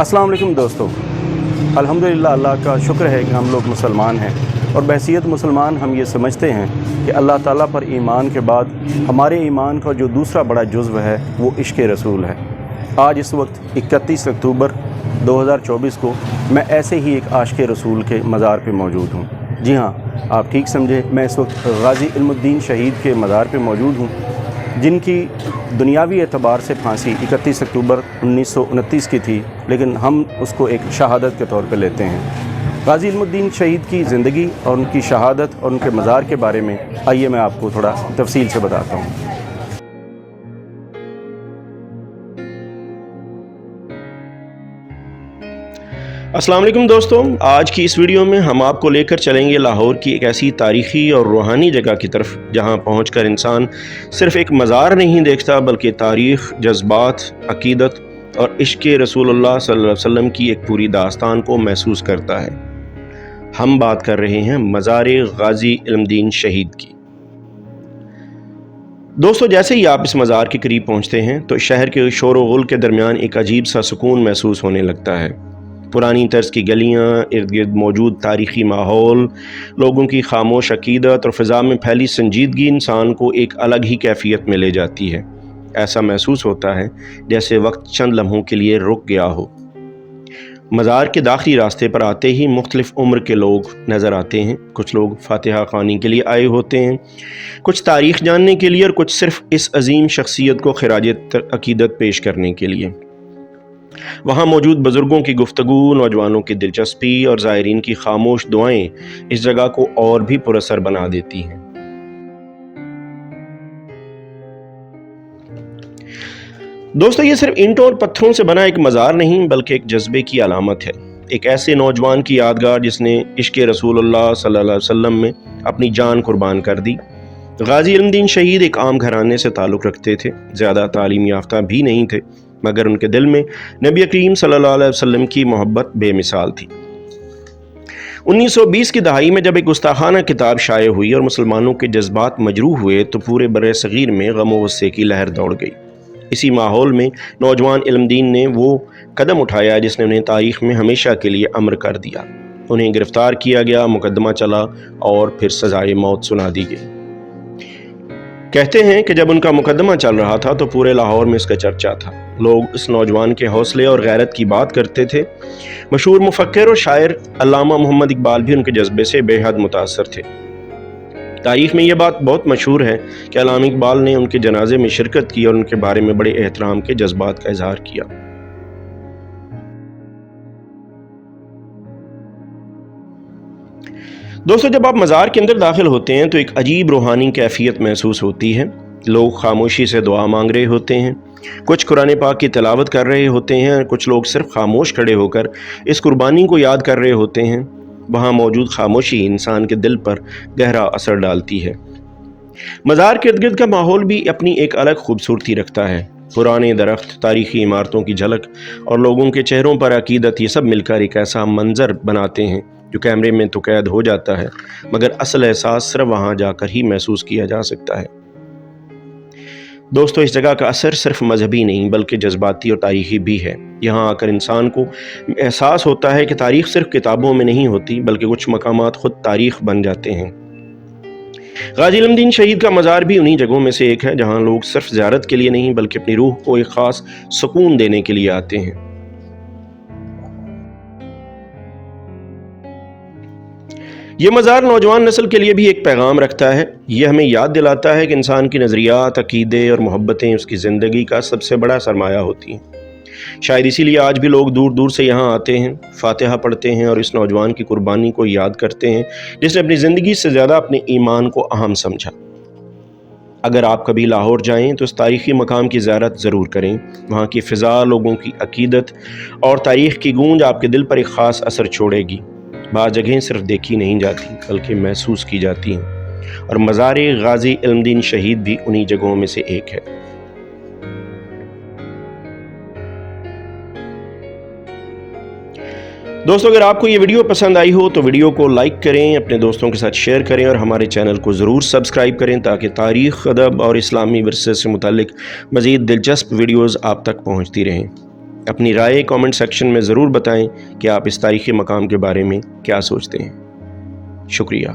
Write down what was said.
अस्सलाम वालेकुम दोस्तों, अल्हम्दुलिल्लाह अल्लाह का शुक्र है कि हम लोग मुसलमान हैं और बहसीत मुसलमान हम ये समझते हैं कि अल्लाह ताला पर ईमान के बाद हमारे ईमान का जो दूसरा बड़ा जुज़्व है वो इश्क़ रसूल है। आज इस वक्त 31 अक्टूबर 2024 को मैं ऐसे ही एक आशिक़ रसूल के मज़ार पे मौजूद हूँ। जी हाँ, आप ठीक समझे, मैं इस वक्त गाज़ी इल्मुद्दीन शहीद के मज़ार पे मौजूद हूँ, जिनकी दुनियावी एतबार से फांसी 31 अक्टूबर 1929 की थी, लेकिन हम उसको एक शहादत के तौर पे लेते हैं। गाज़ी इल्मुद्दीन शहीद की ज़िंदगी और उनकी शहादत और उनके मज़ार के बारे में आइए मैं आपको थोड़ा तफसील से बताता हूँ। अस्सलाम वालेकुम दोस्तों, आज की इस वीडियो में हम आपको लेकर चलेंगे लाहौर की एक ऐसी तारीख़ी और रूहानी जगह की तरफ जहां पहुंचकर इंसान सिर्फ़ एक मज़ार नहीं देखता बल्कि तारीख़, जज्बात, अक़ीदत और इश्क़ रसूलुल्लाह सल्लल्लाहु अलैहि वसल्लम की एक पूरी दास्तान को महसूस करता है। हम बात कर रहे हैं मज़ार गाज़ी इल्मुद्दीन शहीद की। दोस्तों, जैसे ही आप इस मज़ार के करीब पहुँचते हैं तो शहर के शोर व गुल के दरमियान एक अजीब सा सुकून महसूस होने लगता है। पुरानी तर्ज की गलियाँ, इर्द गिर्द मौजूद तारीख़ी माहौल, लोगों की खामोश अक़ीदत और फ़िज़ा में फैली संजीदगी इंसान को एक अलग ही कैफियत में ले जाती है। ऐसा महसूस होता है जैसे वक्त चंद लम्हों के लिए रुक गया हो। मज़ार के दाखिली रास्ते पर आते ही मुख्तलिफ़ उम्र के लोग नज़र आते हैं। कुछ लोग फातिहा ख़्वानी के लिए आए होते हैं, कुछ तारीख़ जानने के लिए और कुछ सिर्फ़ इस अजीम शख्सियत को ख़िराज अक़ीदत पेश करने के लिए। वहाँ मौजूद बुज़ुर्गों की गुफ्तगू, नौजवानों की दिलचस्पी और ज़ायरीन की खामोश दुआएं इस जगह को और भी पुरअसर बना देती हैं। दोस्तों, ये सिर्फ ईंटों और पत्थरों से बना एक मज़ार नहीं बल्कि एक जज्बे की अलामत है। एक ऐसे नौजवान की यादगार जिसने इश्क़ रसूलुल्लाह सल्लल्लाहु अलैहि वसल्लम में अपनी जान कुर्बान कर दी। गाज़ी इल्मुद्दीन शहीद एक आम घराने से ताल्लुक़ रखते थे, ज़्यादा तालीम याफ्ता भी नहीं थे, मगर उनके दिल में नबी करीम सल्लल्लाहु अलैहि वसल्लम की मोहब्बत बेमिसाल थी। 1920 की दहाई में जब एक गुस्ताखाना किताब शाये हुई और मुसलमानों के जज्बात मजरूह हुए तो पूरे बर्रे सगीर में गम व गुस्से की लहर दौड़ गई। इसी माहौल में नौजवान इल्मुद्दीन ने वो कदम उठाया जिसने उन्हें तारीख़ में हमेशा के लिए अमर कर दिया। उन्हें गिरफ़्तार किया गया, मुकदमा चला और फिर सज़ाए मौत सुना दी गई। कहते हैं कि जब उनका मुकदमा चल रहा था तो पूरे लाहौर में इसका चर्चा था। लोग इस नौजवान के हौसले और गैरत की बात करते थे। मशहूर मुफक्किर और शायर अल्लामा मोहम्मद इकबाल भी उनके जज्बे से बेहद मुतासर थे। तारीख़ में यह बात बहुत मशहूर है कि अल्लामा इकबाल ने उनके जनाजे में शिरकत की और उनके बारे में बड़े एहतराम के जज्बात का इजहार किया। दोस्तों, जब आप मज़ार के अंदर दाखिल होते हैं तो एक अजीब रूहानी कैफियत महसूस होती है। लोग खामोशी से दुआ मांग रहे होते हैं, कुछ कुरान पाक की तिलावत कर रहे होते हैं, कुछ लोग सिर्फ खामोश खड़े होकर इस कुर्बानी को याद कर रहे होते हैं। वहाँ मौजूद खामोशी इंसान के दिल पर गहरा असर डालती है। मज़ार के इर्द गिर्द का माहौल भी अपनी एक अलग खूबसूरती रखता है। पुराने दरख्त, तारीख़ी इमारतों की झलक और लोगों के चेहरों पर अक़ीदत, ये सब मिलकर एक ऐसा मंजर बनाते हैं जो कैमरे में तो कैद हो जाता है, मगर असल एहसास सिर्फ वहाँ जाकर ही महसूस किया जा सकता है। दोस्तों, इस जगह का असर सिर्फ मजहबी नहीं बल्कि जज्बाती और तारीख़ी भी है। यहाँ आकर इंसान को एहसास होता है कि तारीख़ सिर्फ किताबों में नहीं होती बल्कि कुछ मकामात खुद तारीख़ बन जाते हैं। गाज़ी इल्मुद्दीन शहीद का मज़ार भी उन्हीं जगहों में से एक है जहाँ लोग सिर्फ ज़ियारत के लिए नहीं बल्कि अपनी रूह को एक ख़ास सुकून देने के लिए आते हैं। ये मज़ार नौजवान नस्ल के लिए भी एक पैगाम रखता है। ये हमें याद दिलाता है कि इंसान की नज़रियात, अक़ीदे और मोहब्बतें उसकी ज़िंदगी का सबसे बड़ा सरमाया होती हैं। शायद इसीलिए आज भी लोग दूर दूर से यहाँ आते हैं, फातिहा पढ़ते हैं और इस नौजवान की कुर्बानी को याद करते हैं जिसने अपनी ज़िंदगी से ज़्यादा अपने ईमान को अहम समझा। अगर आप कभी लाहौर जाएँ तो इस तारीख़ी मकाम की ज़ियारत ज़रूर करें। वहाँ की फ़िज़ा, लोगों की अक़ीदत और तारीख़ की गूंज आपके दिल पर एक ख़ास असर छोड़ेगी। बाज़ जगहें सिर्फ देखी नहीं जाती बल्कि महसूस की जाती हैं, और मज़ार गाज़ी इल्मुद्दीन शहीद भी उन्हीं जगहों में से एक है। दोस्तों, अगर आपको ये वीडियो पसंद आई हो तो वीडियो को लाइक करें, अपने दोस्तों के साथ शेयर करें और हमारे चैनल को ज़रूर सब्सक्राइब करें ताकि तारीख़, अदब और इस्लामी विरसे से मुताल्लिक़ मज़ीद दिलचस्प वीडियोज़ आप तक पहुँचती रहें। اپنی رائے کامنٹ سیکشن میں ضرور بتائیں کہ آپ اس تاریخی مقام کے بارے میں کیا سوچتے ہیں۔ شکریہ۔